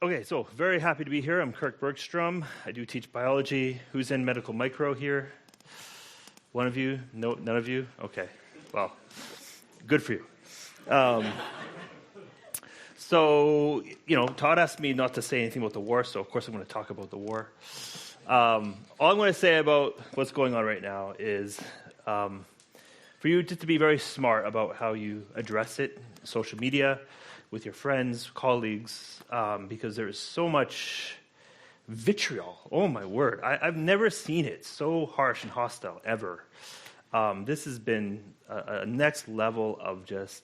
Okay, so very happy to be here. I'm Kirk Bergstrom. I do teach biology. Who's in medical micro here? One of you? No, none of you? Okay, well, good for you. So, Todd asked me not to say anything about the war, so of course I'm going to talk about the war. All I'm going to say about what's going on right now is for you just to be very smart about how you address it, social media, with your friends, colleagues, because there is so much vitriol. Oh, my word. I've never seen it so harsh and hostile, ever. This has been a next level of just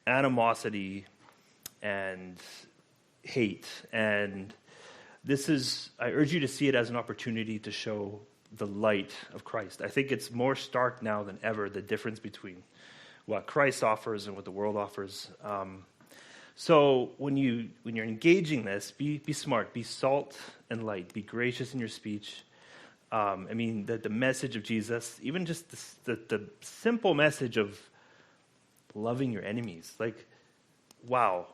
animosity and hate. And I urge you to see it as an opportunity to show the light of Christ. I think it's more stark now than ever, the difference between what Christ offers and what the world offers. So when you're engaging this, be smart, be salt and light, be gracious in your speech. The message of Jesus, even just the simple message of loving your enemies, wow,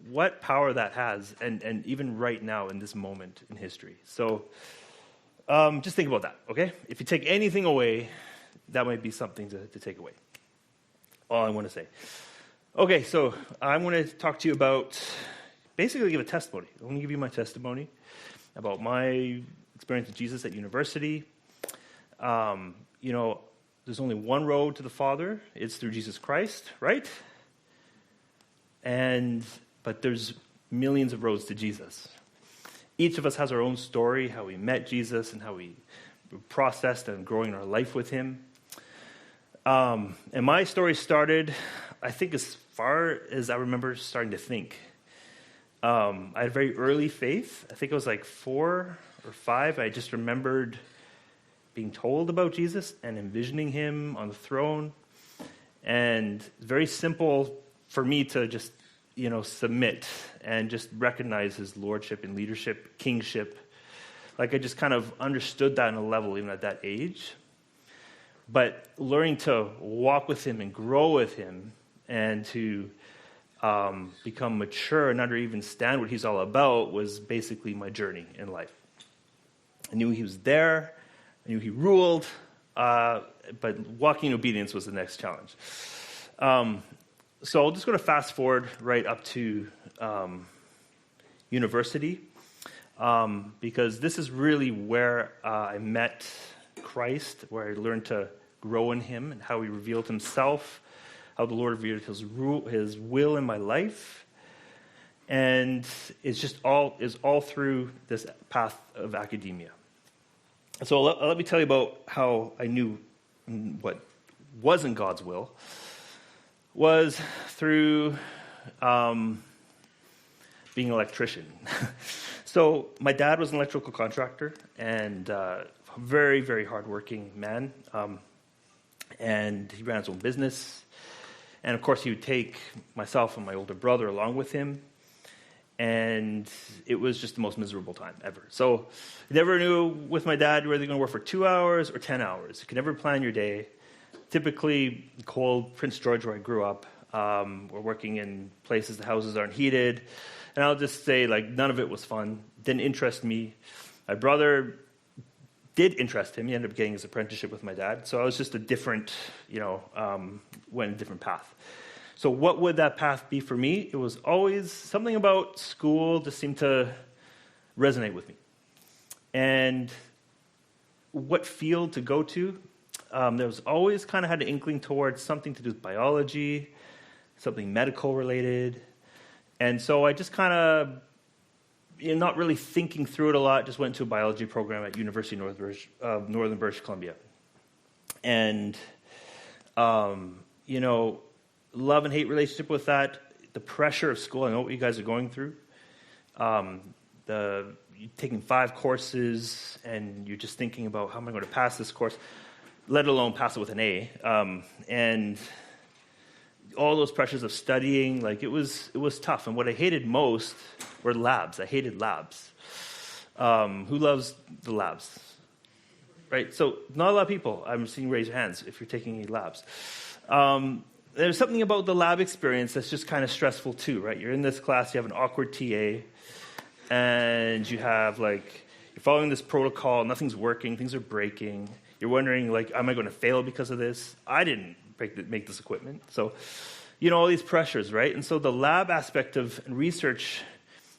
what power that has, and even right now in this moment in history. So just think about that, okay? If you take anything away, that might be something to take away. All I want to say. Okay, so I'm going to talk to you about, basically give a testimony. I'm going to give you my testimony about my experience with Jesus at university. There's only one road to the Father. It's through Jesus Christ, right? But there's millions of roads to Jesus. Each of us has our own story, how we met Jesus and how we processed and growing our life with him. And my story started, I think, as far as I remember starting to think. I had very early faith. I think it was like 4 or 5. I just remembered being told about Jesus and envisioning him on the throne. And it's very simple for me to just, submit and just recognize his lordship and leadership, kingship. I just kind of understood that on a level even at that age. But learning to walk with him and grow with him and to become mature and understand what he's all about was basically my journey in life. I knew he was there. I knew he ruled. But walking in obedience was the next challenge. So I'm just going to fast forward right up to university because this is really where I met Christ, where I learned to grow in him and how he revealed himself, how the Lord revealed his will in my life. And it's all through this path of academia. So let me tell you about how I knew what wasn't God's will was through being an electrician. So my dad was an electrical contractor and very, very hardworking man. And he ran his own business. And of course, he would take myself and my older brother along with him. And it was just the most miserable time ever. So you never knew with my dad whether you're going to work for 2 hours or 10 hours. You could never plan your day. Typically, cold Prince George, where I grew up, we're working in places the houses aren't heated. And I'll just say, none of it was fun. Didn't interest me. My brother did interest him. He ended up getting his apprenticeship with my dad. So I was just a different, went a different path. So what would that path be for me? It was always something about school just seemed to resonate with me. And what field to go to? There was always kind of had an inkling towards something to do with biology, something medical related. And so I just kind of, not really thinking through it a lot, just went to a biology program at University of Northern British Columbia. And, love and hate relationship with that, the pressure of school. I know what you guys are going through. You're taking 5 courses and you're just thinking about how am I going to pass this course, let alone pass it with an A. And all those pressures of studying, it was tough. And what I hated most were labs. I hated labs. Who loves the labs? Right? So not a lot of people I'm seeing raise your hands if you're taking any labs. there's something about the lab experience that's just kind of stressful too, right? You're in this class, you have an awkward TA, and you have you're following this protocol, nothing's working, things are breaking. You're wondering, am I going to fail because of this? I didn't make this equipment. So, all these pressures, right? And so the lab aspect of research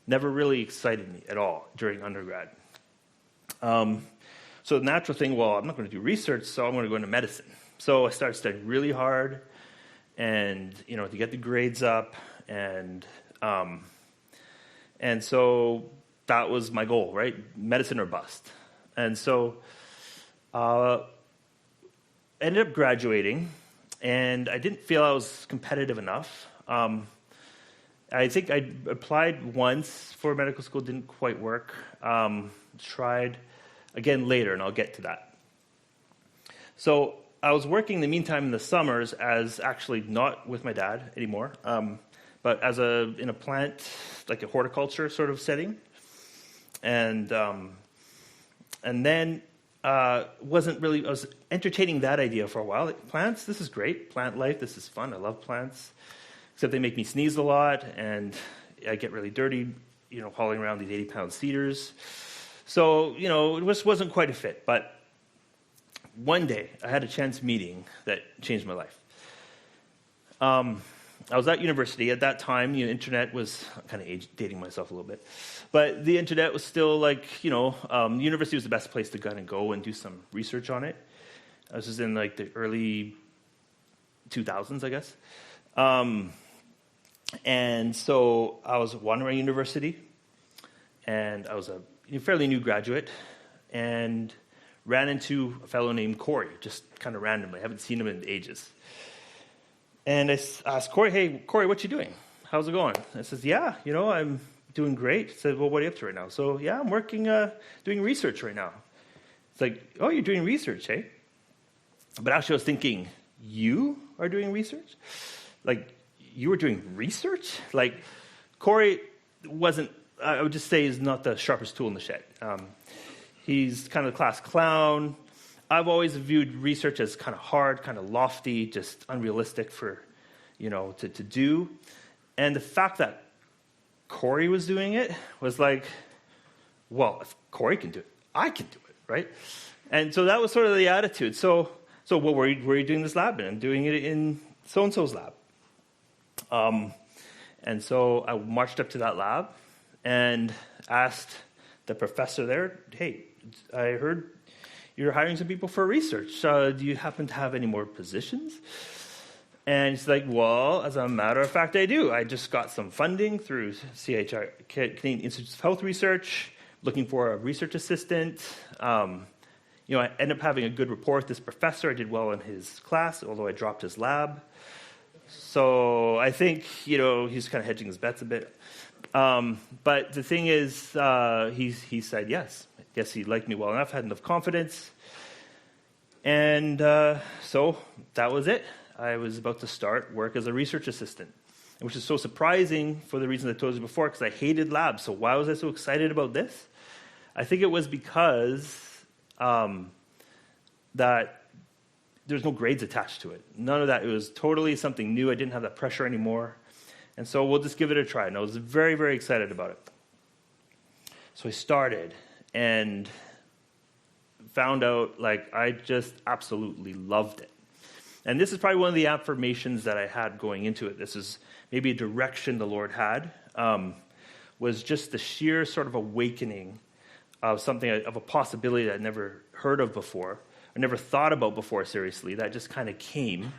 never really excited me at all during undergrad. So the natural thing, I'm not going to do research, so I'm going to go into medicine. So I started studying really hard, and, to get the grades up, and so that was my goal, right? Medicine or bust. And so I ended up graduating, and I didn't feel I was competitive enough. I think I applied once for medical school, didn't quite work. Tried again later, and I'll get to that. So I was working in the meantime in the summers as actually not with my dad anymore, but as in a plant, like a horticulture sort of setting. And then I was entertaining that idea for a while. Like, plants, this is great. Plant life, this is fun. I love plants. Except they make me sneeze a lot, and I get really dirty, hauling around these 80-pound cedars. So, it just wasn't quite a fit. But one day, I had a chance meeting that changed my life. I was at university. At that time, internet was, kind of dating myself a little bit, but the internet was still university was the best place to kind of go and do some research on it. This was in the early 2000s, I guess. And so I was wandering around university, and I was a fairly new graduate, and ran into a fellow named Corey, just kind of randomly. I haven't seen him in ages. And I asked Corey, "Hey, Corey, what you doing? How's it going?" I says, "Yeah, I'm doing great." He said, "Well, what are you up to right now?" So, "Yeah, I'm working, doing research right now." It's like, "Oh, you're doing research, eh?" But actually I was thinking, you are doing research? You were doing research? Corey wasn't, I would just say, is not the sharpest tool in the shed. He's kind of the class clown. I've always viewed research as kind of hard, kind of lofty, just unrealistic for, to do. And the fact that Corey was doing it was if Corey can do it, I can do it, right? And so that was sort of the attitude. So where are you doing this lab in? I'm doing it in so-and-so's lab. And so I marched up to that lab and asked the professor there, "Hey, I heard you're hiring some people for research. Do you happen to have any more positions?" And he's like, "Well, as a matter of fact, I do. I just got some funding through CHR, Canadian Institute of Health Research, looking for a research assistant. I ended up having a good rapport with this professor. I did well in his class, although I dropped his lab. So I think, he's kind of hedging his bets a bit. But the thing is, he said yes. I guess he liked me well enough, had enough confidence. And so that was it. I was about to start work as a research assistant, which is so surprising for the reasons I told you before, because I hated labs. So why was I so excited about this? I think it was because that there's no grades attached to it. None of that. It was totally something new. I didn't have that pressure anymore. And so we'll just give it a try. And I was very, very excited about it. So I started and found out I just absolutely loved it. And this is probably one of the affirmations that I had going into it. This is maybe a direction the Lord had, was just the sheer sort of awakening of something, of a possibility that I'd never heard of before, I never thought about before seriously. That just kind of came.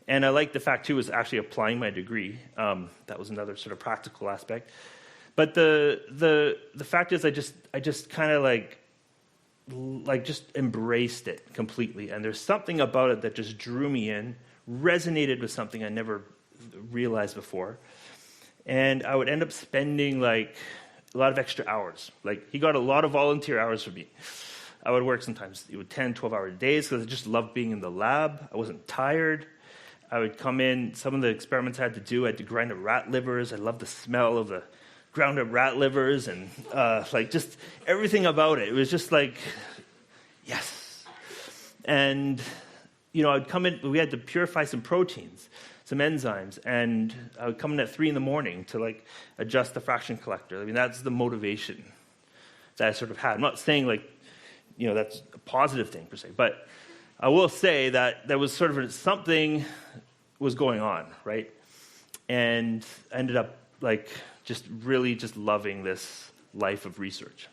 And I like the fact, too, was actually applying my degree. That was another sort of practical aspect. But the fact is, I just kind of just embraced it completely. And there's something about it that just drew me in, resonated with something I never realized before. And I would end up spending a lot of extra hours. He got a lot of volunteer hours for me. I would work sometimes 10, 12-hour days because I just loved being in the lab. I wasn't tired. I would come in, some of the experiments I had to do, I had to grind up rat livers. I loved the smell of the ground up rat livers and just everything about it. It was just yes. And, I'd come in, we had to purify some proteins, some enzymes, and I would come in at 3 a.m. to like adjust the fraction collector. I mean, that's the motivation that I sort of had. I'm not saying like, that's a positive thing per se, but I will say that there was sort of something was going on, right? And I ended up like just really just loving this life of research.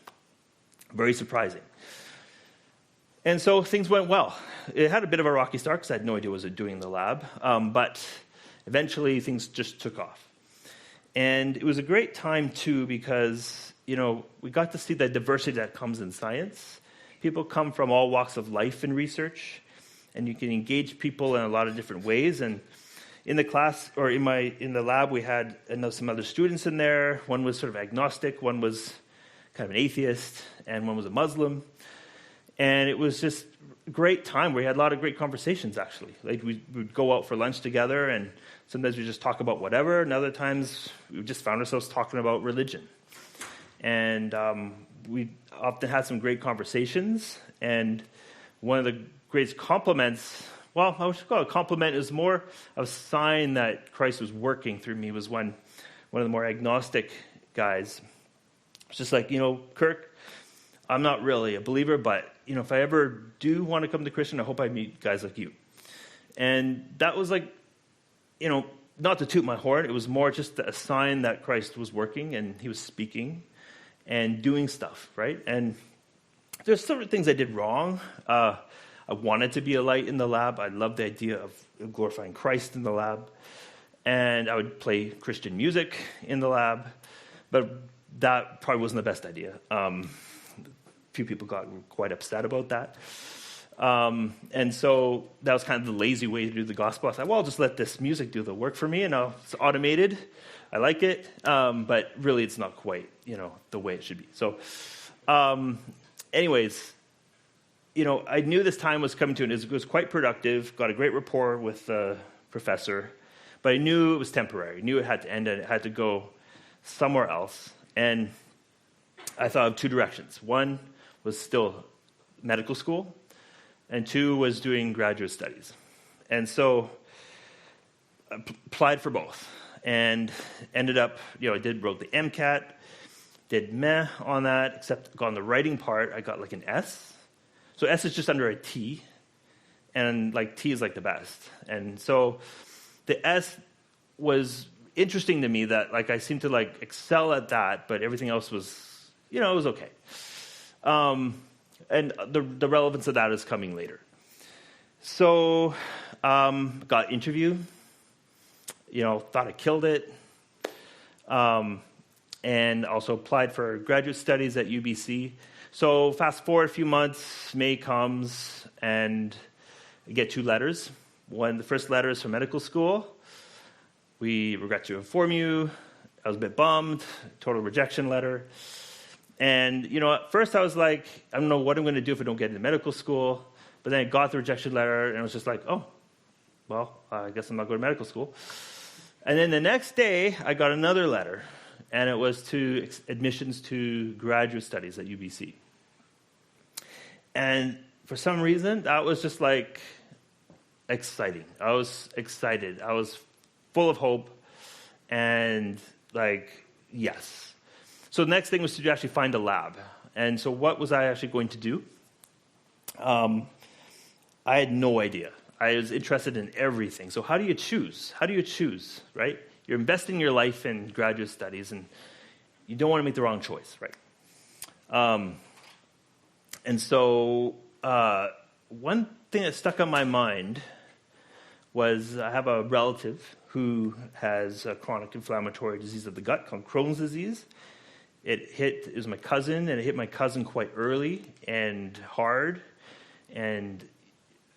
Very surprising. And so things went well. It had a bit of a rocky start because I had no idea what I was doing in the lab, but eventually things just took off. And it was a great time too because, we got to see the diversity that comes in science. People come from all walks of life in research, and you can engage people in a lot of different ways. And in the class, or in the lab, we had some other students in there. One was sort of agnostic, one was kind of an atheist, and one was a Muslim. And it was just a great time. We had a lot of great conversations, actually. Like we would go out for lunch together, and sometimes we just talk about whatever, and other times we just found ourselves talking about religion. And we often had some great conversations, and one of the greatest compliments, well, I would call it a compliment, is more of a sign that Christ was working through me, was when one of the more agnostic guys was just like, Kirk, I'm not really a believer, but, if I ever do want to come to Christian, I hope I meet guys like you. And that was like, not to toot my horn, it was more just a sign that Christ was working and he was speaking and doing stuff, right? And there's certain things I did wrong. I wanted to be a light in the lab. I loved the idea of glorifying Christ in the lab. And I would play Christian music in the lab. But that probably wasn't the best idea. A few people got quite upset about that. And so that was kind of the lazy way to do the gospel. I thought, well, I'll just let this music do the work for me, and it's automated. I like it, but really it's not quite, the way it should be. So anyways, I knew this time was coming to an end. It was quite productive, got a great rapport with the professor, but I knew it was temporary. I knew it had to end and it had to go somewhere else. And I thought of 2 directions. One was still medical school, and 2 was doing graduate studies. And so I applied for both and ended up, wrote the MCAT, did meh on that, except on the writing part, I got like an S. So S is just under a T, and like T is like the best. And so the S was interesting to me that like I seemed to like excel at that, but everything else was, it was okay. And the relevance of that is coming later. So got interview, thought I killed it, and also applied for graduate studies at UBC. So fast forward a few months, May comes, and I get 2 letters. The first letter is from medical school. We regret to inform you. I was a bit bummed, total rejection letter. And, at first I was like, I don't know what I'm going to do if I don't get into medical school. But then I got the rejection letter, and I was just like, oh, well, I guess I'm not going to medical school. And then the next day, I got another letter, and it was to admissions to graduate studies at UBC. And for some reason, that was just like exciting. I was excited. I was full of hope, and like, yes. So the next thing was to actually find a lab. And so what was I actually going to do? I had no idea. I was interested in everything. So how do you choose? How do you choose, right? You're investing your life in graduate studies, and you don't want to make the wrong choice, right? And so one thing that stuck on my mind was I have a relative who has a chronic inflammatory disease of the gut called Crohn's disease. It was my cousin, and it hit my cousin quite early and hard. And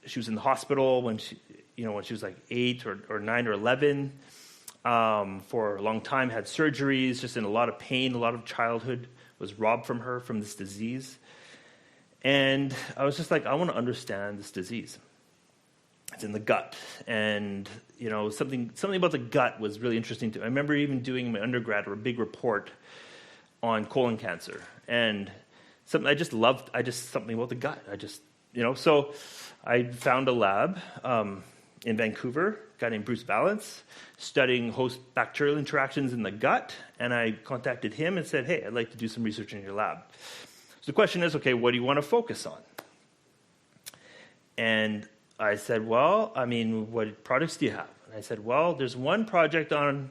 she was in the hospital when she was like 8 or 9 or 11 for a long time, had surgeries, just in a lot of pain. A lot of childhood was robbed from her from this disease. And I was just like, I want to understand this disease. It's in the gut. And, something about the gut was really interesting to me. I remember even doing in my undergrad a big report on colon cancer. And something about the gut. So I found a lab in Vancouver, a guy named Bruce Valance, studying host bacterial interactions in the gut, and I contacted him and said, hey, I'd like to do some research in your lab. So the question is, okay, what do you want to focus on? And I said, well, what products do you have? And I said, well, there's one project on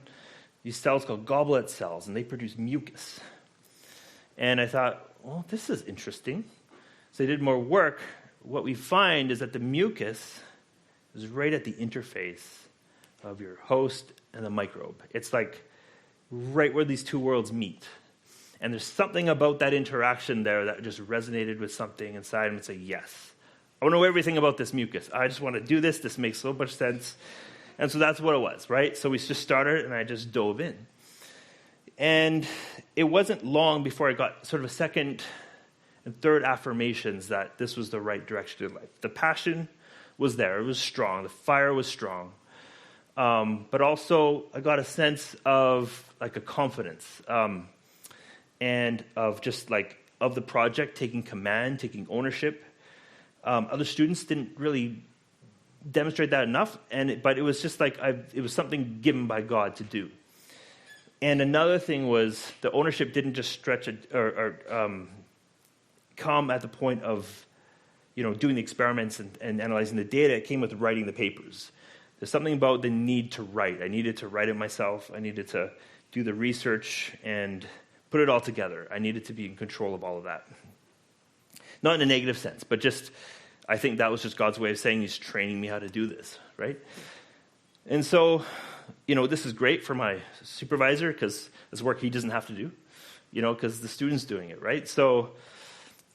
these cells called goblet cells, and they produce mucus. And I thought, well, this is interesting. So I did more work. What we find is that the mucus is right at the interface of your host and the microbe. It's like right where these two worlds meet. And there's something about that interaction there that just resonated with something inside and say, yes, I want to know everything about this mucus. I just want to do this. This makes so much sense. And so that's what it was, right? So we just started, and I just dove in. And it wasn't long before I got sort of a second and third affirmations that this was the right direction in life. The passion was there. It was strong. The fire was strong. But also, I got a sense of like a confidence and of just like of the project, taking command, taking ownership. Other students didn't really demonstrate that enough, but it was just like it was something given by God to do. And another thing was the ownership didn't just stretch or come at the point of doing the experiments and analyzing the data. It came with writing the papers. There's something about the need to write. I needed to write it myself. I needed to do the research and put it all together. I needed to be in control of all of that. Not in a negative sense, but just I think that was just God's way of saying he's training me how to do this, right? And so, this is great for my supervisor because it's work he doesn't have to do, because the student's doing it, right? So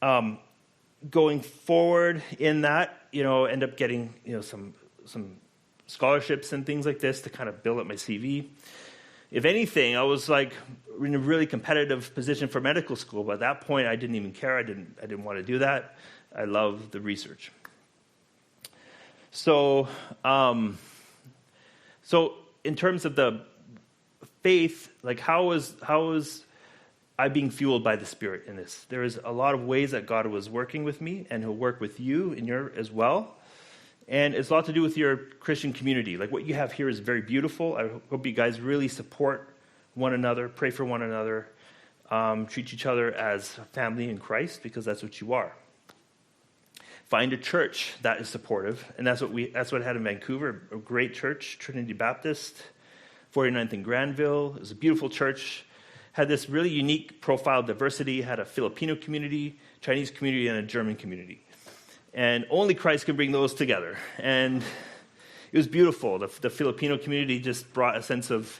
going forward in that, end up getting, some scholarships and things like this to kind of build up my CV. If anything, I was like in a really competitive position for medical school, but at that point I didn't even care. I didn't want to do that. I love the research. So in terms of the faith, like how is I being fueled by the Spirit in this? There is a lot of ways that God was working with me, and He'll work with you in your as well. And it's a lot to do with your Christian community. Like what you have here is very beautiful. I hope you guys really support one another, pray for one another, treat each other as family in Christ, because that's what you are. Find a church that is supportive, and that's what I had in Vancouver, a great church, Trinity Baptist, 49th in Granville. It was a beautiful church, had this really unique profile diversity, had a Filipino community, Chinese community, and a German community. And only Christ can bring those together. And it was beautiful. The Filipino community just brought a sense of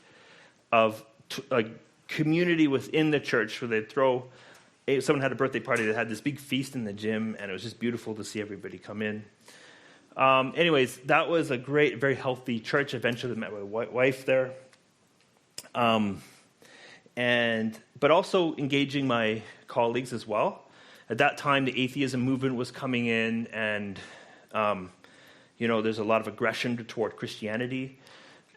community within the church where they'd throw. Someone had a birthday party that had this big feast in the gym, and it was just beautiful to see everybody come in. Anyways, that was a great, very healthy church. Eventually met my wife there. But also engaging my colleagues as well. At that time, the atheism movement was coming in, and there's a lot of aggression toward Christianity,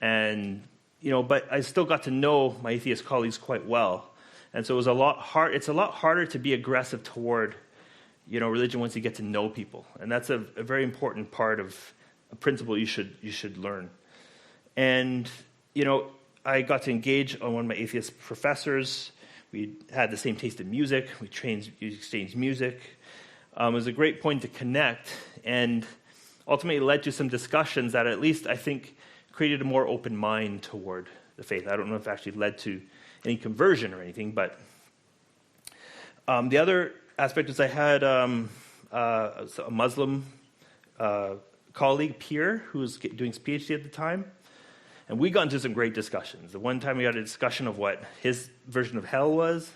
but I still got to know my atheist colleagues quite well, and so it was a lot hard. It's a lot harder to be aggressive toward, religion once you get to know people, and that's a very important part of a principle you should learn. And I got to engage on one of my atheist professors. We had the same taste in music. We exchanged music. It was a great point to connect, and ultimately led to some discussions that at least I think created a more open mind toward the faith. I don't know if it actually led to any conversion or anything, but the other aspect is I had a Muslim colleague, peer, who was doing his PhD at the time. And we got into some great discussions. The one time we had a discussion of what his version of hell was,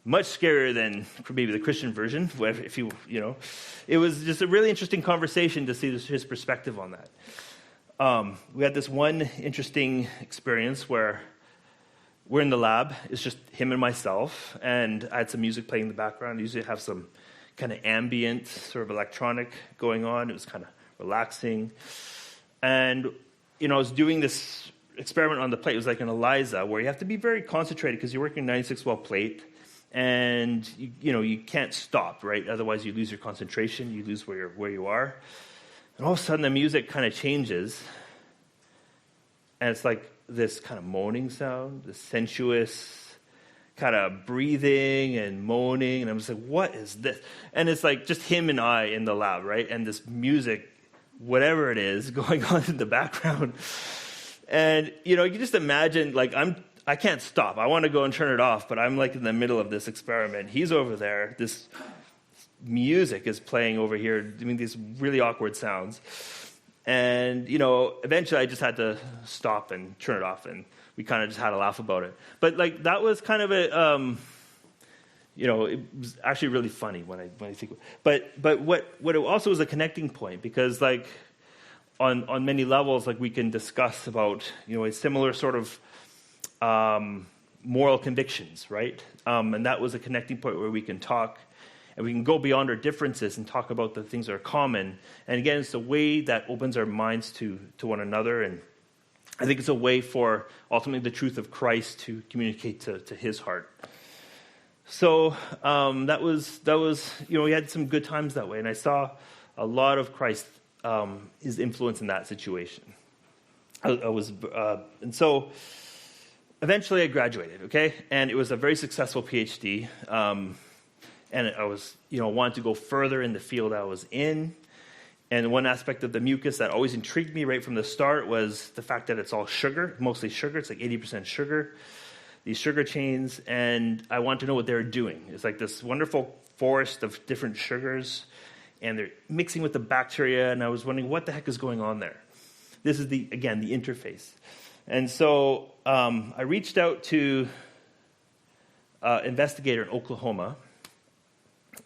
much scarier than maybe the Christian version. It was just a really interesting conversation to see his perspective on that. We had this one interesting experience where we're in the lab. It's just him and myself, and I had some music playing in the background. I usually have some kind of ambient sort of electronic going on. It was kind of relaxing, and I was doing this experiment on the plate. It was like an ELISA, where you have to be very concentrated because you're working 96 well plate, and you can't stop, right? Otherwise, you lose your concentration, you lose where you are, and all of a sudden the music kind of changes, and it's like this kind of moaning sound, this sensuous kind of breathing and moaning, and I'm just like, what is this? And it's like just him and I in the lab, right? And this music, whatever it is, going on in the background. And, you can just imagine, like, I can't stop. I want to go and turn it off, but I'm like in the middle of this experiment. He's over there. This music is playing over here, doing these really awkward sounds. And, eventually I just had to stop and turn it off, and we kind of just had a laugh about it. But, like, that was kind of a, it was actually really funny when I think of it. But what it also was a connecting point, because, like, on many levels, like, we can discuss about, a similar sort of moral convictions, right? And that was a connecting point where we can talk, and we can go beyond our differences and talk about the things that are common. And again, it's a way that opens our minds to one another, and I think it's a way for ultimately the truth of Christ to communicate to his heart. So that was we had some good times that way, and I saw a lot of Christ, his influence in that situation. And so eventually I graduated, okay, and it was a very successful PhD, and I was wanted to go further in the field I was in. And one aspect of the mucus that always intrigued me right from the start was the fact that it's all sugar, mostly sugar. It's like 80% sugar, these sugar chains. And I wanted to know what they're doing. It's like this wonderful forest of different sugars, and they're mixing with the bacteria. And I was wondering what the heck is going on there. This is, the interface. And so I reached out to an investigator in Oklahoma.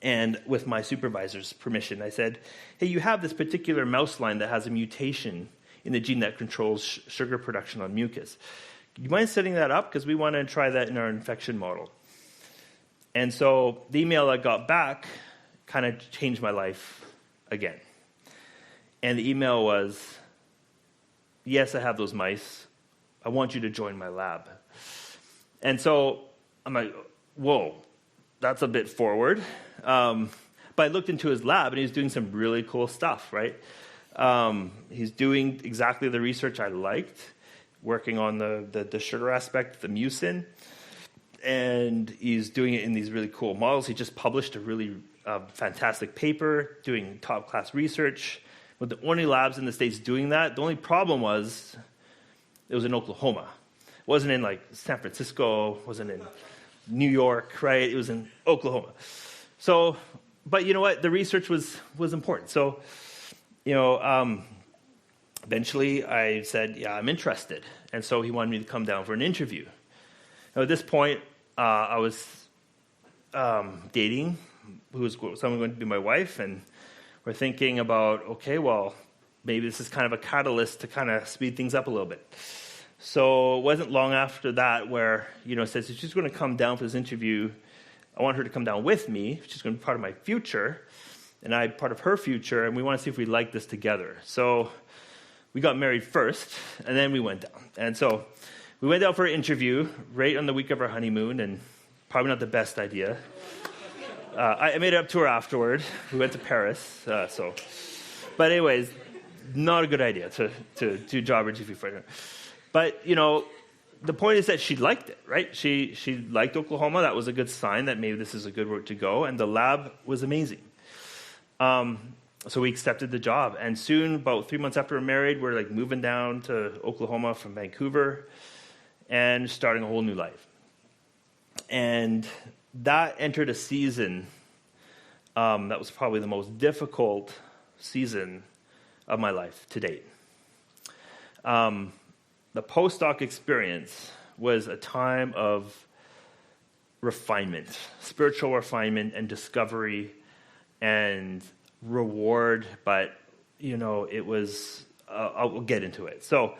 And with my supervisor's permission, I said, hey, you have this particular mouse line that has a mutation in the gene that controls sugar production on mucus. Do you mind setting that up? Because we want to try that in our infection model. And so the email I got back kind of changed my life again. And the email was, yes, I have those mice. I want you to join my lab. And so I'm like, whoa, that's a bit forward. But I looked into his lab, and he was doing some really cool stuff, right? He's doing exactly the research I liked, working on the sugar aspect, the mucin, and he's doing it in these really cool models. He just published a really fantastic paper doing top-class research. But the only labs in the States doing that, the only problem was it was in Oklahoma. It wasn't in, like, San Francisco, wasn't in New York, right? It was in Oklahoma. So, but you know what? The research was important. So, eventually I said, yeah, I'm interested. And so he wanted me to come down for an interview. Now, at this point, I was dating who was someone going to be my wife, and we're thinking about, okay, well, maybe this is kind of a catalyst to kind of speed things up a little bit. So it wasn't long after that where, says if she's going to come down for this interview, I want her to come down with me. She's going to be part of my future, and I'm part of her future, and we want to see if we like this together. So we got married first, and then we went down. And so we went down for an interview right on the week of our honeymoon, and probably not the best idea. I made it up to her afterward. We went to Paris. But anyways, not a good idea to do a job interview for her. But, the point is that she liked it, right? She liked Oklahoma. That was a good sign that maybe this is a good route to go. And the lab was amazing. So we accepted the job. And soon, about 3 months after we're married, we're like moving down to Oklahoma from Vancouver and starting a whole new life. And that entered a season that was probably the most difficult season of my life to date. The postdoc experience was a time of refinement, spiritual refinement and discovery and reward, but, it was, I'll get into it. So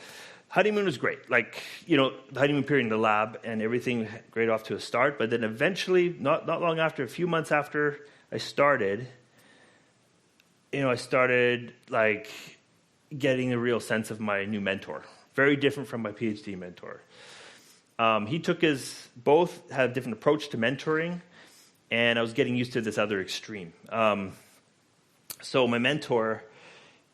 honeymoon was great. Like, the honeymoon period in the lab and everything great off to a start, but then eventually, not long after, a few months after I started, I started, like, getting a real sense of my new mentor. Very different from my PhD mentor. Both had a different approach to mentoring, and I was getting used to this other extreme. So my mentor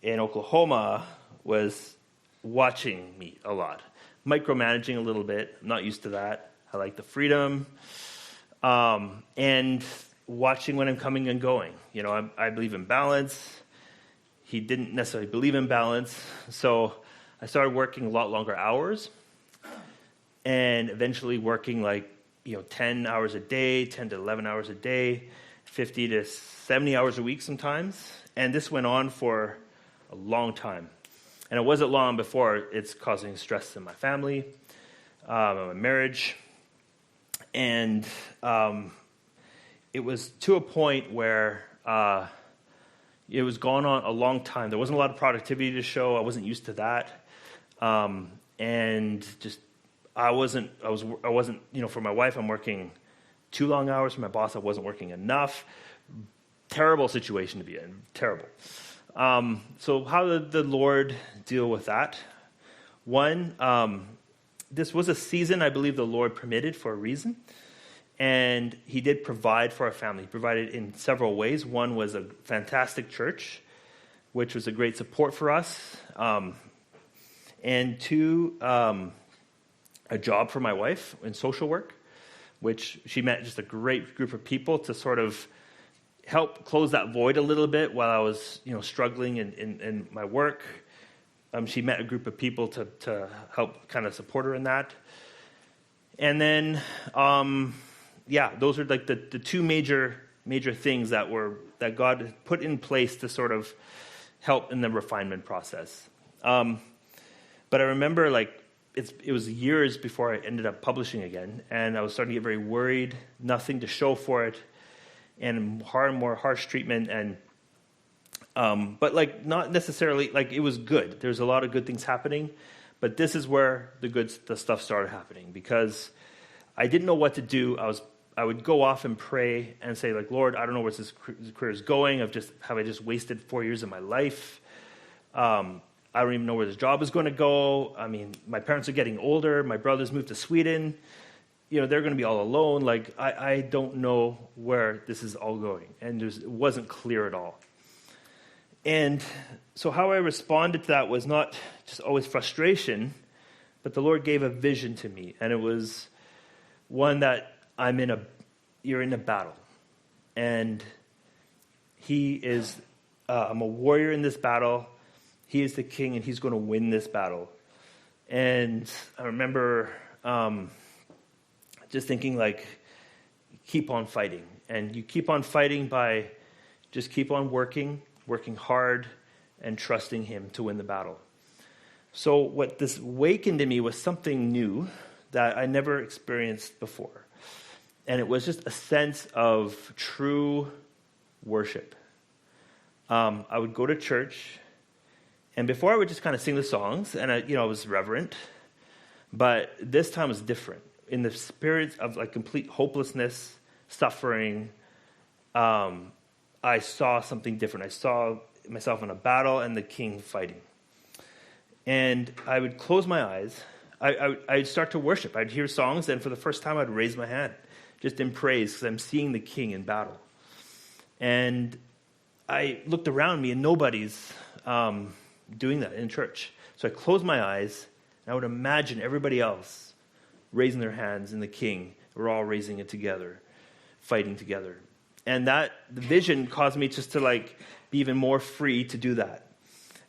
in Oklahoma was watching me a lot, micromanaging a little bit. I'm not used to that. I like the freedom, and watching when I'm coming and going. You know, I believe in balance. He didn't necessarily believe in balance, so I started working a lot longer hours, and eventually working 10 hours a day, 10 to 11 hours a day, 50 to 70 hours a week sometimes. And this went on for a long time. And it wasn't long before it's causing stress in my family, my marriage. And it was to a point where it was going on a long time. There wasn't a lot of productivity to show. I wasn't used to that. And just, I wasn't, for my wife, I'm working too long hours. For my boss, I wasn't working enough. Terrible situation to be in. Terrible. So how did the Lord deal with that? One, this was a season I believe the Lord permitted for a reason. And he did provide for our family. He provided in several ways. One was a fantastic church, which was a great support for us. And two, a job for my wife in social work, which she met just a great group of people to sort of help close that void a little bit while I was, struggling in my work. She met a group of people to help kind of support her in that. And then, those are like the two major things that God put in place to sort of help in the refinement process. But I remember it was years before I ended up publishing again, and I was starting to get very worried, nothing to show for it, and more harsh treatment, and but not necessarily, it was good. There's a lot of good things happening, but this is where the stuff started happening, because I didn't know what to do. I would go off and pray and say, Lord, I don't know where this career is going. Have I just wasted 4 years of my life? I don't even know where this job is going to go. I mean, my parents are getting older. My brothers moved to Sweden. They're going to be all alone. I don't know where this is all going. And it wasn't clear at all. And so how I responded to that was not just always frustration, but the Lord gave a vision to me. And it was one that you're in a battle. And I'm a warrior in this battle. He is the king, and he's going to win this battle. And I remember just thinking, keep on fighting. And you keep on fighting by just keep on working hard, and trusting him to win the battle. So what this awakened in me was something new that I never experienced before. And it was just a sense of true worship. I would go to church, and before I would just kind of sing the songs, and I was reverent, but this time was different. In the spirit of complete hopelessness, suffering, I saw something different. I saw myself in a battle and the king fighting. And I would close my eyes. I'd start to worship. I'd hear songs, and for the first time, I'd raise my hand, just in praise, because I'm seeing the king in battle. And I looked around me, and nobody's doing that in church. So I closed my eyes, and I would imagine everybody else raising their hands in the king. We're all raising it together, fighting together. And the vision caused me just to be even more free to do that.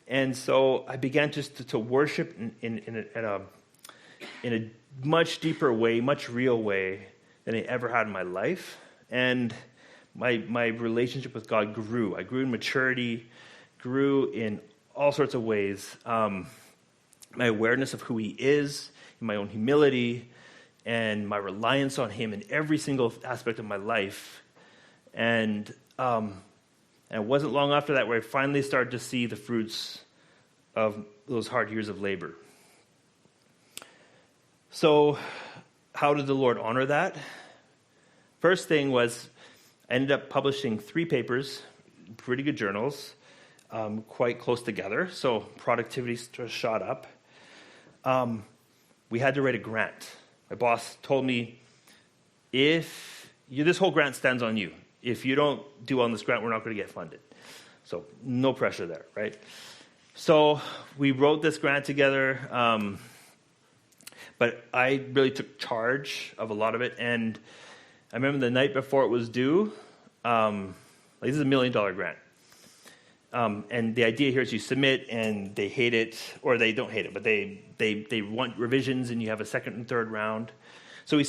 And so I began just to worship in a much deeper way, much real way than I ever had in my life. And my relationship with God grew. I grew in maturity, grew in all sorts of ways. My awareness of who he is, my own humility, and my reliance on him in every single aspect of my life. And it wasn't long after that where I finally started to see the fruits of those hard years of labor. So how did the Lord honor that? First thing was I ended up publishing 3 papers, pretty good journals, quite close together, so productivity shot up. We had to write a grant. My boss told me, if this whole grant stands on you. If you don't do on this grant, we're not going to get funded. So no pressure there, right? So we wrote this grant together, but I really took charge of a lot of it. And I remember the night before it was due, this is $1 million grant. And the idea here is you submit and they hate it, or they don't hate it, but they want revisions and you have a second and third round. So I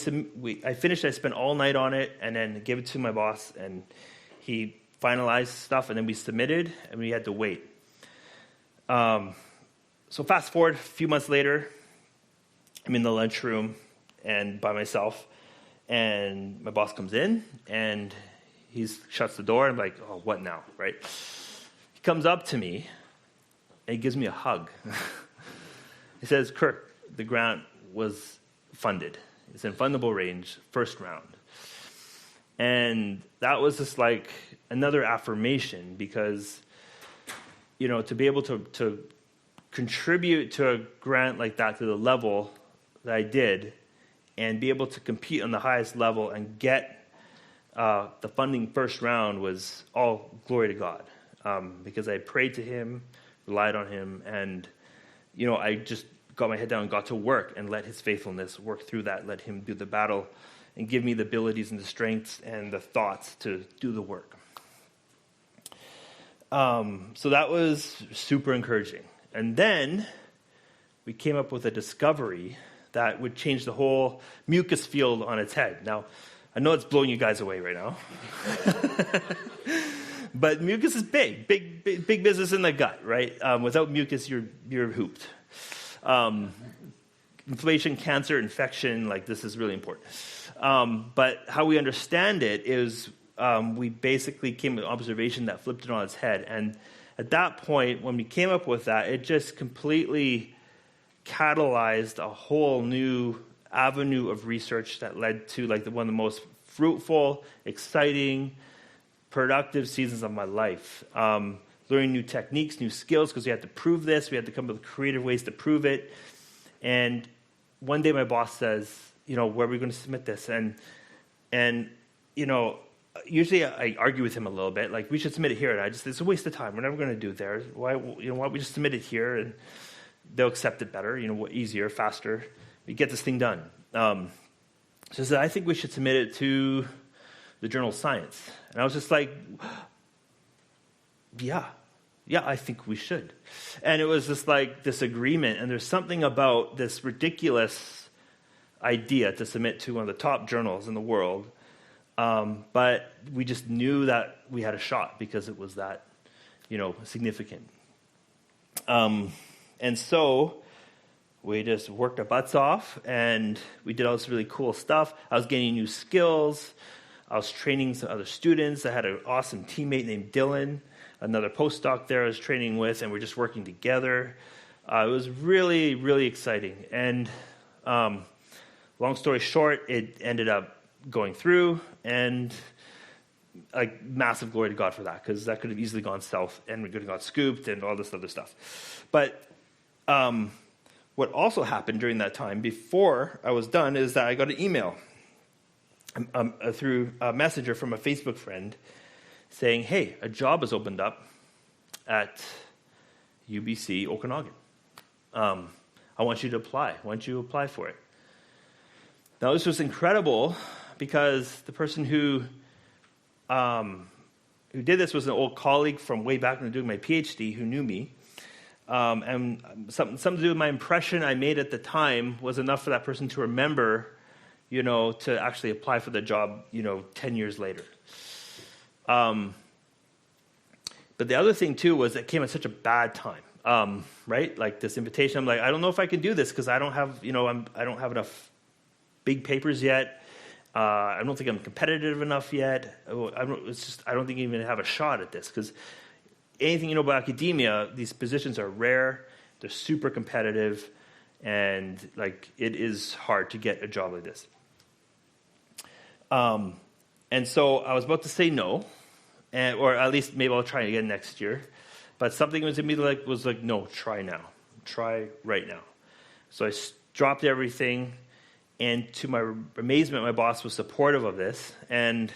finished, I spent all night on it and then gave it to my boss and he finalized stuff and then we submitted and we had to wait. So fast forward a few months later, I'm in the lunchroom and by myself and my boss comes in and he shuts the door. I'm like, oh, what now, right? He comes up to me and he gives me a hug. He says, Kirk, the grant was funded. It's in fundable range, first round. And that was just like another affirmation because, to be able to contribute to a grant like that to the level that I did and be able to compete on the highest level and get the funding first round was all glory to God. Because I prayed to him, relied on him, and, I just got my head down and got to work and let his faithfulness work through that, let him do the battle and give me the abilities and the strengths and the thoughts to do the work. So that was super encouraging. And then we came up with a discovery that would change the whole mucus field on its head. Now, I know it's blowing you guys away right now. But mucus is big business in the gut, right? Without mucus, you're hooped. Inflammation, cancer, infection, this is really important. But how we understand it is we basically came with an observation that flipped it on its head. And at that point, when we came up with that, it just completely catalyzed a whole new avenue of research that led to one of the most fruitful, exciting, productive seasons of my life. Learning new techniques, new skills, because we had to prove this. We had to come up with creative ways to prove it. And one day my boss says, where are we going to submit this? And usually I argue with him a little bit, we should submit it here. And it's a waste of time. We're never going to do it there. Why don't we just submit it here and they'll accept it better, easier, faster. We get this thing done. So I said, I think we should submit it to the journal Science. And I was just like, yeah, I think we should. And it was just this agreement. And there's something about this ridiculous idea to submit to one of the top journals in the world. But we just knew that we had a shot because it was that, significant. And so we just worked our butts off and we did all this really cool stuff. I was gaining new skills. I was training some other students. I had an awesome teammate named Dylan, another postdoc there I was training with, and we're just working together. It was really, really exciting. And long story short, it ended up going through, and massive glory to God for that, because that could have easily gone south, and we could have got scooped and all this other stuff. But what also happened during that time, before I was done, is that I got an email through a messenger from a Facebook friend saying, hey, a job has opened up at UBC Okanagan. I want you to apply. Why don't you apply for it? Now, this was incredible because the person who did this was an old colleague from way back when I was doing my PhD who knew me. And something to do with my impression I made at the time was enough for that person to remember, to actually apply for the job, 10 years later. But the other thing, too, was it came at such a bad time, right? This invitation, I'm like, I don't know if I can do this because I don't have, I don't have enough big papers yet. I don't think I'm competitive enough yet. I don't think I even have a shot at this because anything you know about academia, these positions are rare, they're super competitive, and it is hard to get a job like this. And so I was about to say no, or at least maybe I'll try again next year. But something was in me was no, try now, try right now. So I dropped everything, And to my amazement, my boss was supportive of this, and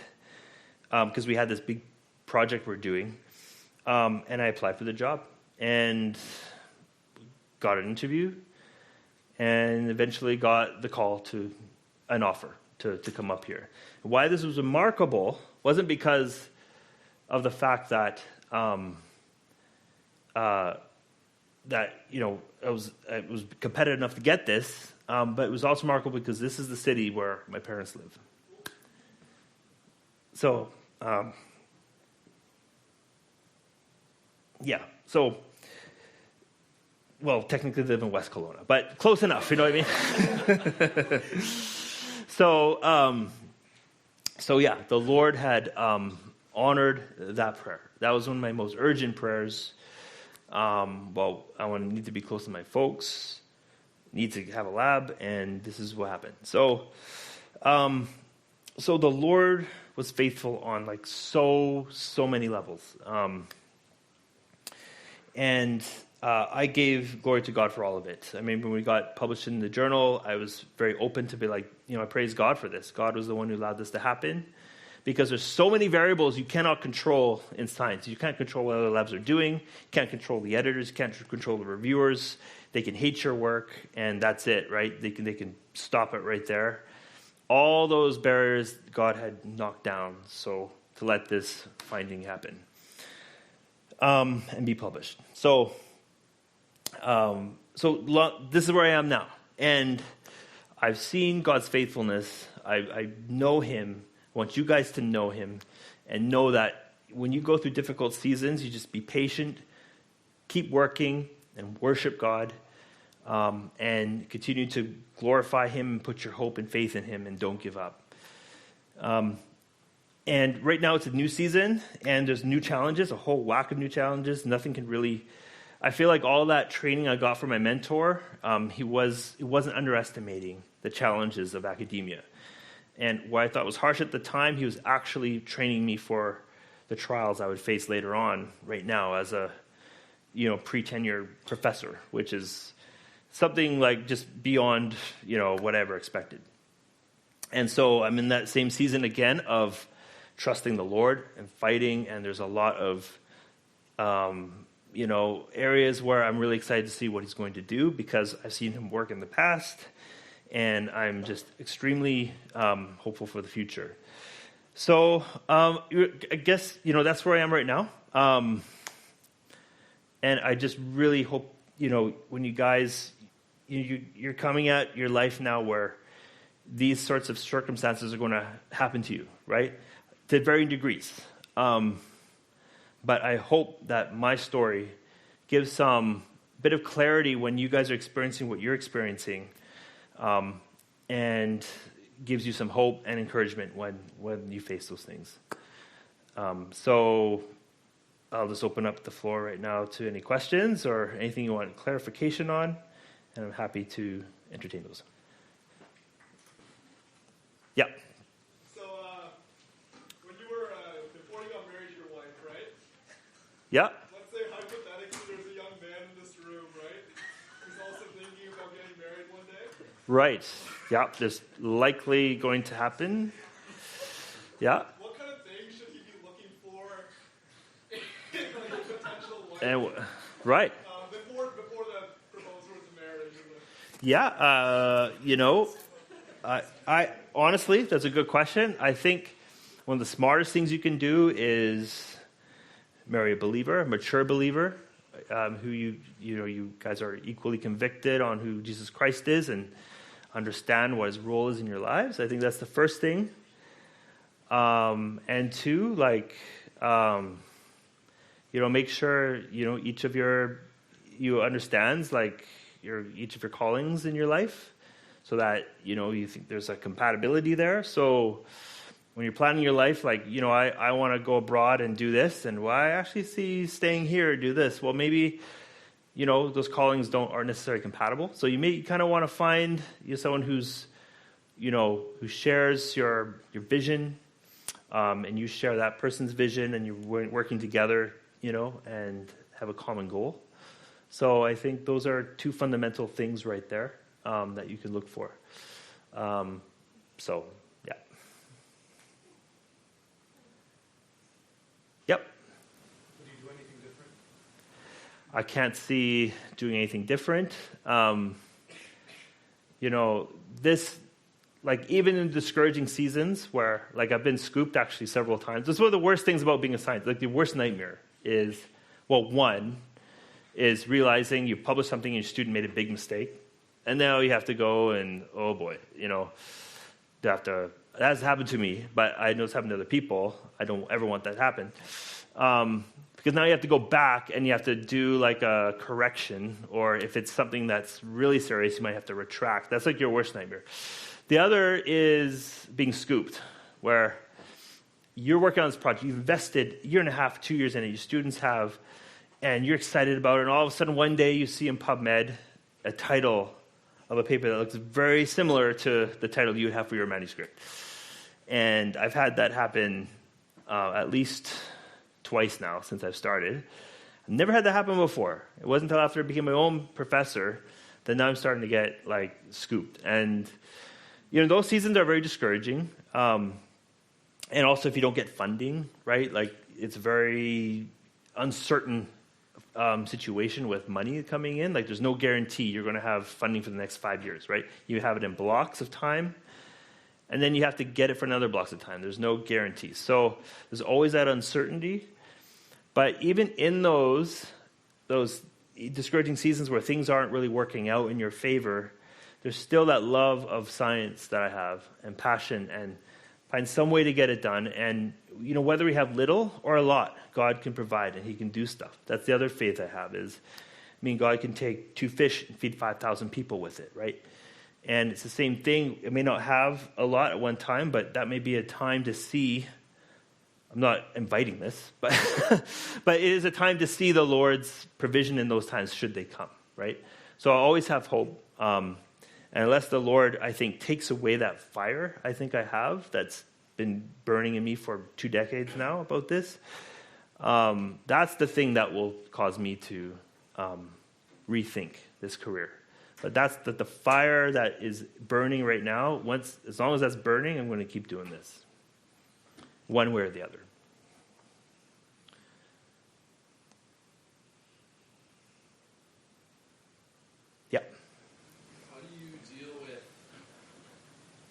because we had this big project we're doing, and I applied for the job and got an interview, and eventually got the call to an offer to come up here. Why this was remarkable wasn't because of the fact that it was competitive enough to get this, but it was also remarkable because this is the city where my parents live. So, well, technically they live in West Kelowna, but close enough, you know what I mean? So yeah, the Lord had honored that prayer. That was one of my most urgent prayers. I need to be close to my folks, need to have a lab, and this is what happened. So the Lord was faithful on like so many levels. I gave glory to God for all of it. I mean, when we got published in the journal, I was very open to be like, I praise God for this. God was the one who allowed this to happen, because there's so many variables you cannot control in science. You can't control what other labs are doing. You can't control the editors. You can't control the reviewers. They can hate your work, and that's it, right? They can stop it right there. All those barriers God had knocked down, so to let this finding happen and be published. So this is where I am now, and I've seen God's faithfulness. I know Him. I want you guys to know Him and know that when you go through difficult seasons, you just be patient, keep working, and worship God, and continue to glorify Him and put your hope and faith in Him, and don't give up. And right now it's a new season, and there's new challenges, a whole whack of new challenges. Nothing can really... I feel like all that training I got from my mentor, he wasn't underestimating the challenges of academia. And what I thought was harsh at the time, he was actually training me for the trials I would face later on right now as a pre-tenure professor, which is something like just beyond what I ever expected. And so I'm in that same season again of trusting the Lord and fighting, and there's a lot of areas where I'm really excited to see what He's going to do, because I've seen Him work in the past, and I'm just extremely hopeful for the future. So I guess, that's where I am right now. And I just really hope, when you guys, you're coming at your life now where these sorts of circumstances are going to happen to you, right? To varying degrees. But I hope that my story gives some bit of clarity when you guys are experiencing what you're experiencing, and gives you some hope and encouragement when you face those things. So I'll just open up the floor right now to any questions or anything you want clarification on, and I'm happy to entertain those. Yeah. So when you were, before you got married to your wife, right? Yeah. Let's say hypothetically there's a young man in this room, right? Who's also thinking about getting married one day. Right. Yeah, there's likely going to happen. Yeah. What kind of things should he be looking for in a potential wife? Right. Before the proposal to marriage. Yeah. I honestly, that's a good question. I think one of the smartest things you can do is marry a believer, a mature believer, who you guys are equally convicted on who Jesus Christ is and understand what His role is in your lives. I think that's the first thing. And two, make sure each of you understands each of your callings in your life, so that you think there's a compatibility there. So when you're planning your life, I want to go abroad and do this, and I actually see staying here do this. Well, maybe those callings aren't necessarily compatible. So you may kind of want to find someone who shares your vision, and you share that person's vision, and you're working together, and have a common goal. So I think those are two fundamental things right there that you can look for. So, yeah. Yep. Would you do anything different? I can't see doing anything different. This, like, even in discouraging seasons where, like, I've been scooped actually several times. That's one of the worst things about being a scientist. Like, the worst nightmare is, well, one is realizing you published something and your student made a big mistake. And now you have to go and, oh boy, that has happened to me, but I know it's happened to other people. I don't ever want that to happen. Because now you have to go back and you have to do like a correction, or if it's something that's really serious, you might have to retract. That's like your worst nightmare. The other is being scooped, where you're working on this project. You've invested a year and a half, 2 years in it. Your students have, and you're excited about it. And all of a sudden, one day you see in PubMed a title of a paper that looks very similar to the title you would have for your manuscript. And I've had that happen at least twice now since I've started. I've never had that happen before. It wasn't until after I became my own professor that now I'm starting to get like scooped. And those seasons are very discouraging. And also if you don't get funding, right? Like it's a very uncertain situation with money coming in. Like there's no guarantee you're going to have funding for the next 5 years, right? You have it in blocks of time, and then you have to get it for another blocks of time. There's no guarantee. So there's always that uncertainty. But even in those discouraging seasons where things aren't really working out in your favor, there's still that love of science that I have and passion, and find some way to get it done. And whether we have little or a lot, God can provide and he can do stuff. That's the other faith I have is, God can take 2 fish and feed 5,000 people with it, right? And it's the same thing. It may not have a lot at one time, but that may be a time to see. I'm not inviting this, but but it is a time to see the Lord's provision in those times should they come, right? So I always have hope. And unless the Lord, I think, takes away that fire I think I have that's been burning in me for 2 decades now about this, that's the thing that will cause me to rethink this career. But that's the fire that is burning right now. As long as that's burning, I'm going to keep doing this, one way or the other. Yeah. How do you deal with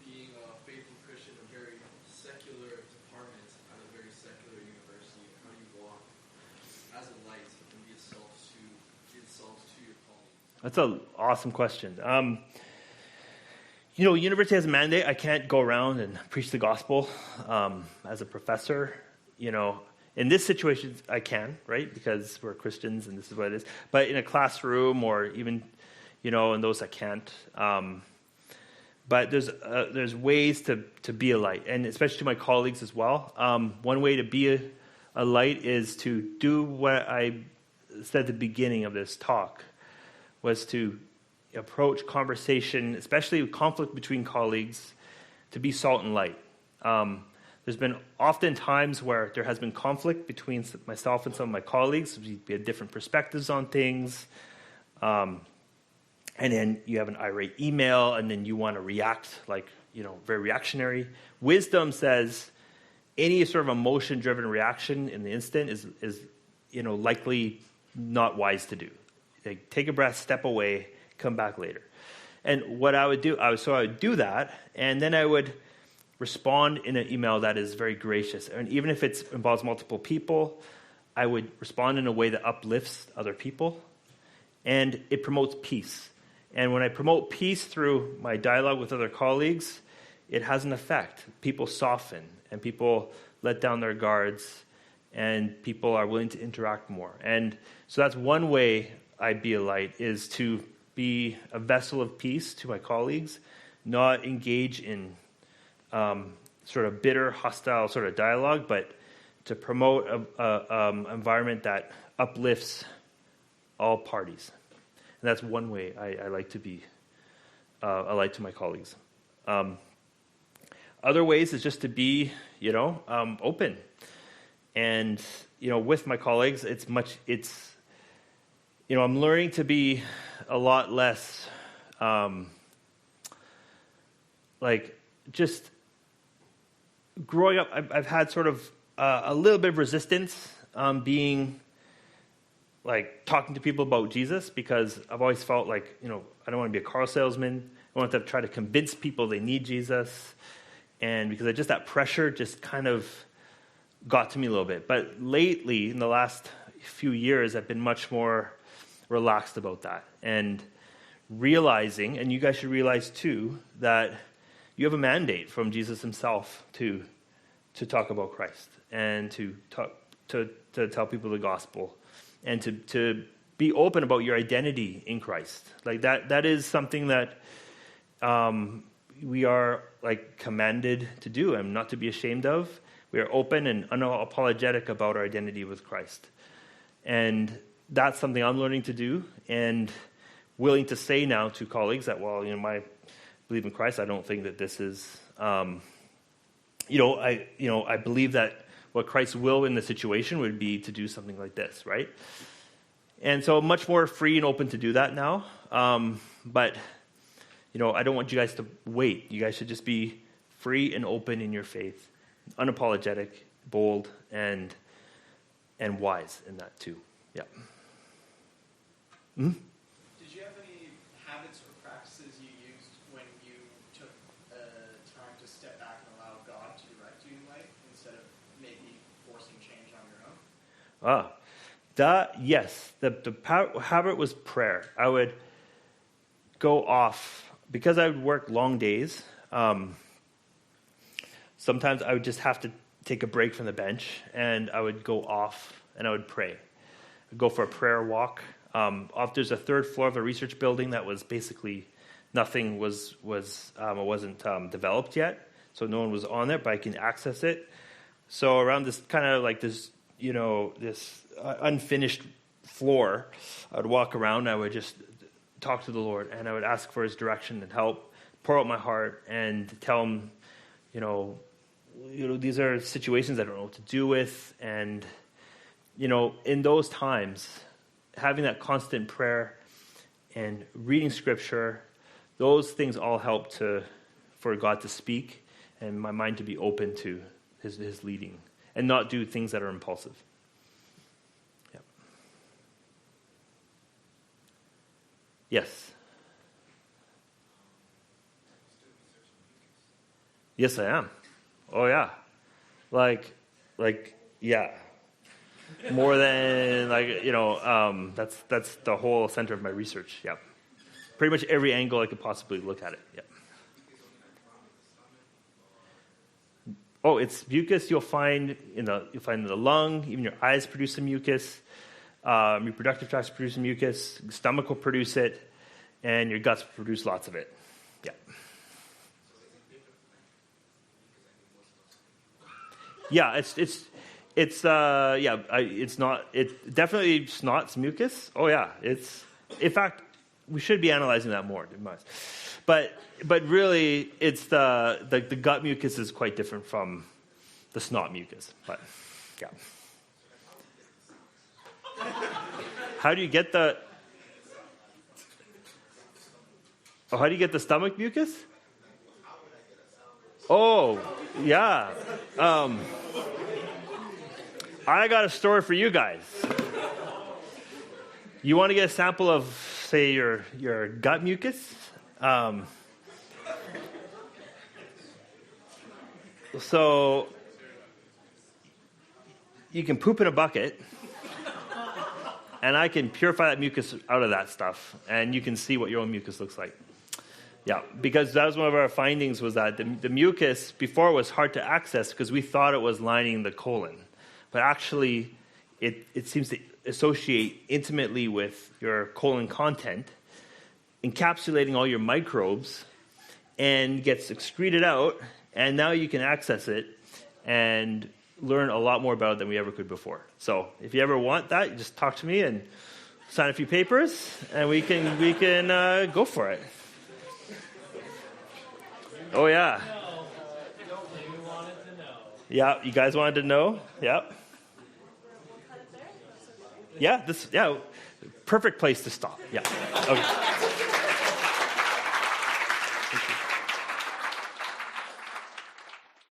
being a faithful Christian in a very secular department at a very secular university? How do you walk as a light and be a salt to your colleagues? That's an awesome question. University has a mandate. I can't go around and preach the gospel as a professor. In this situation, I can, right? Because we're Christians and this is what it is. But in a classroom or even, in those I can't. But there's ways to be a light, and especially to my colleagues as well. One way to be a light is to do what I said at the beginning of this talk, was to approach conversation, especially conflict between colleagues, to be salt and light. There's been often times where there has been conflict between myself and some of my colleagues. We had different perspectives on things. And then you have an irate email, and then you want to react very reactionary. Wisdom says any sort of emotion-driven reaction in the instant is likely not wise to do. Like, take a breath, step away, come back later. And what I would do, I would do that, and then I would respond in an email that is very gracious. And even if it involves multiple people, I would respond in a way that uplifts other people, and it promotes peace. And when I promote peace through my dialogue with other colleagues, it has an effect. People soften, and people let down their guards, and people are willing to interact more. And so that's one way I be a light, is to be a vessel of peace to my colleagues, not engage in sort of bitter, hostile sort of dialogue, but to promote an environment that uplifts all parties. And that's one way I like to be a light to my colleagues. Other ways is just to be, open. And, with my colleagues, I'm learning to be a lot less like just growing up, I've had sort of a little bit of resistance being like talking to people about Jesus, because I've always felt like, I don't want to be a car salesman. I want to try to convince people they need Jesus. And because that pressure just kind of got to me a little bit. But lately, in the last few years, I've been much more relaxed about that. And realizing, and you guys should realize too, that you have a mandate from Jesus himself to talk about Christ and to tell people the gospel and to be open about your identity in Christ. Like that is something that we are like commanded to do and not to be ashamed of. We are open and unapologetic about our identity with Christ. And that's something I'm learning to do and willing to say now to colleagues that, I believe in Christ. I don't think that this is, I believe that what Christ's will in the situation would be to do something like this, right? And so I'm much more free and open to do that now. But, I don't want you guys to wait. You guys should just be free and open in your faith, unapologetic, bold, and wise in that too. Yeah. Mm-hmm. Did you have any habits or practices you used when you took time to step back and allow God to direct you in life instead of maybe forcing change on your own? Yes. The habit was prayer. I would go off, because I would work long days. Sometimes I would just have to take a break from the bench, and I would go off and I would pray. I'd go for a prayer walk. There's a third floor of a research building that was basically nothing wasn't developed yet, so no one was on there, but I can access it. So around this kind of like this, this unfinished floor, I would walk around. And I would just talk to the Lord, and I would ask for His direction and help, pour out my heart, and tell Him, these are situations I don't know what to do with, and in those times, having that constant prayer and reading Scripture, those things all help for God to speak and my mind to be open to His leading and not do things that are impulsive. Yeah. Yes. Yes, I am. Oh yeah, like yeah. More than that's the whole center of my research. Yeah, pretty much every angle I could possibly look at it. Yeah. Oh, it's mucus. You'll find in the lung. Even your eyes produce some mucus. Reproductive tracts produce some mucus. Stomach will produce it, and your guts will produce lots of it. Yeah. Yeah, it's not. It definitely snots mucus. Oh yeah, in fact, we should be analyzing that more. But really, it's the gut mucus is quite different from the snot mucus. But yeah, how do you get the stomach mucus? Oh yeah. I got a story for you guys. You want to get a sample of, say, your gut mucus? So you can poop in a bucket, and I can purify that mucus out of that stuff, and you can see what your own mucus looks like. Yeah, because that was one of our findings, was that the mucus before was hard to access because we thought it was lining the colon. But actually, it seems to associate intimately with your colon content, encapsulating all your microbes, and gets excreted out, and now you can access it and learn a lot more about it than we ever could before. So if you ever want that, you just talk to me and sign a few papers, and we can go for it. Oh, yeah. Yeah, you guys wanted to know? Yeah. Yeah, perfect place to stop. Yeah. Okay.